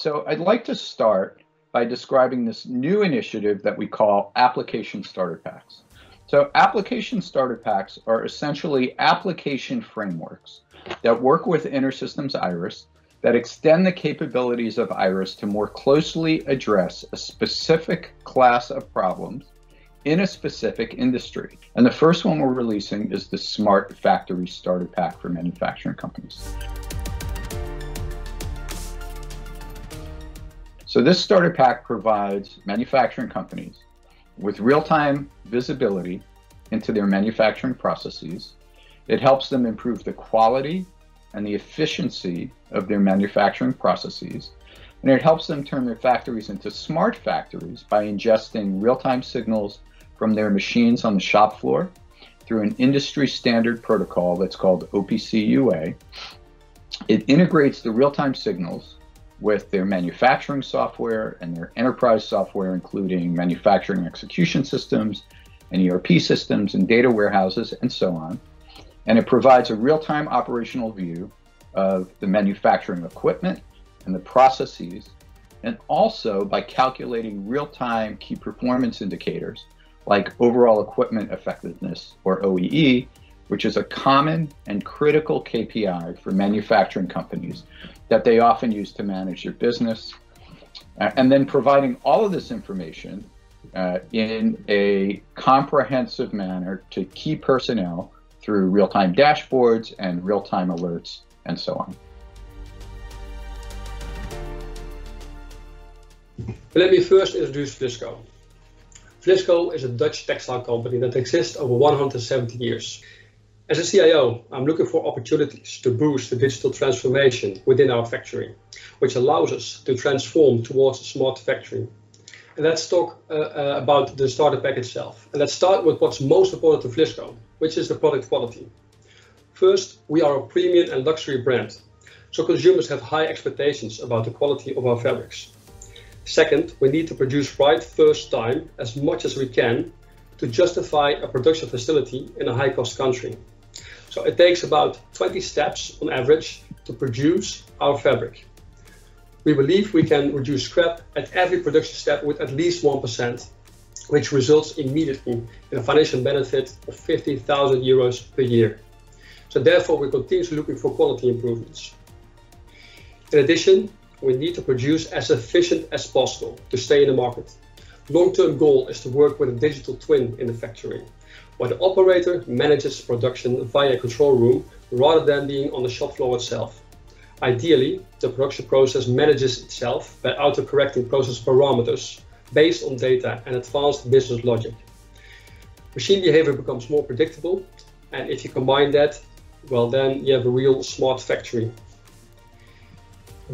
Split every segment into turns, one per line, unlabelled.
So I'd like to start by describing this new initiative that we call Application Starter Packs. So Application Starter Packs are essentially application frameworks that work with InterSystems Iris that extend the capabilities of Iris to more closely address a specific class of problems in a specific industry. And the first one we're releasing is the Smart Factory Starter Pack for manufacturing companies. So this starter pack provides manufacturing companies with real-time visibility into their manufacturing processes. It helps them improve the quality and the efficiency of their manufacturing processes. And it helps them turn their factories into smart factories by ingesting real-time signals from their machines on the shop floor through an industry standard protocol that's called OPC UA. It integrates the real-time signals with their manufacturing software and their enterprise software, including manufacturing execution systems and ERP systems and data warehouses and so on. And it provides a real-time operational view of the manufacturing equipment and the processes, and also by calculating real-time key performance indicators like overall equipment effectiveness, or OEE, which is a common and critical KPI for manufacturing companies that they often use to manage their business. And then providing all of this information in a comprehensive manner to key personnel through real-time dashboards and real-time alerts and so on.
Let me first introduce Vlisco. Vlisco is a Dutch textile company that exists over 170 years. As a CIO, I'm looking for opportunities to boost the digital transformation within our factory, which allows us to transform towards a smart factory. And let's talk about the starter pack itself. And let's start with what's most important to Vlisco, which is the product quality. First, we are a premium and luxury brand, so consumers have high expectations about the quality of our fabrics. Second, we need to produce right first time as much as we can to justify a production facility in a high-cost country. So it takes about 20 steps on average to produce our fabric. We believe we can reduce scrap at every production step with at least 1%, which results immediately in a financial benefit of 50,000 euros per year. So therefore, we're continuously looking for quality improvements. In addition, we need to produce as efficient as possible to stay in the market. Long-term goal is to work with a digital twin in the factory, where the operator manages production via a control room rather than being on the shop floor itself. Ideally, the production process manages itself by auto-correcting process parameters based on data and advanced business logic. Machine behavior becomes more predictable, and if you combine that, well, then you have a real smart factory.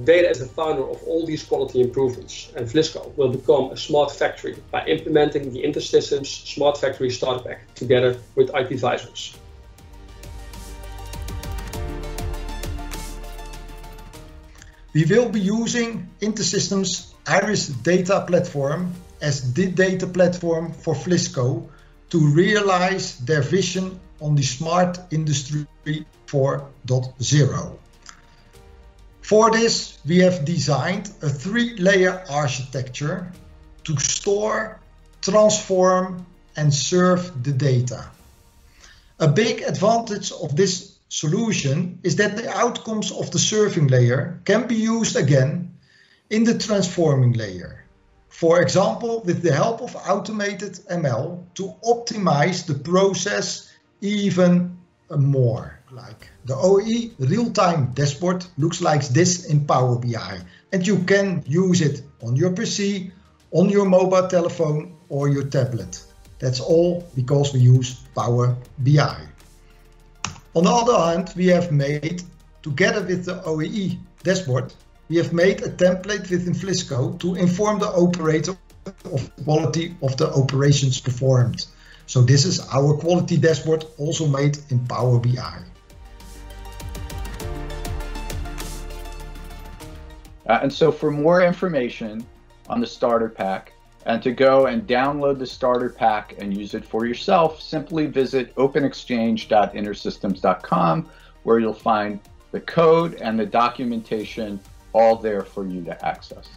Data is the founder of all these quality improvements, and Vlisco will become a smart factory by implementing the InterSystems Smart Factory Starter Pack together with IT Visors.
We will be using InterSystems Iris data platform as the data platform for Vlisco to realize their vision on the Smart Industry 4.0. For this, we have designed a 3-layer architecture to store, transform, and serve the data. A big advantage of this solution is that the outcomes of the serving layer can be used again in the transforming layer. For example, with the help of automated ML to optimize the process even more. Like the OE real-time dashboard looks like this in Power BI, and you can use it on your PC, on your mobile telephone or your tablet. That's all because we use Power BI. On the other hand, we have made, together with the OEE dashboard, we have made a template within Vlisco to inform the operator of the quality of the operations performed. So this is our quality dashboard, also made in Power BI.
And so for more information on the starter pack and to go and download the starter pack and use it for yourself, simply visit openexchange.intersystems.com, where you'll find the code and the documentation all there for you to access.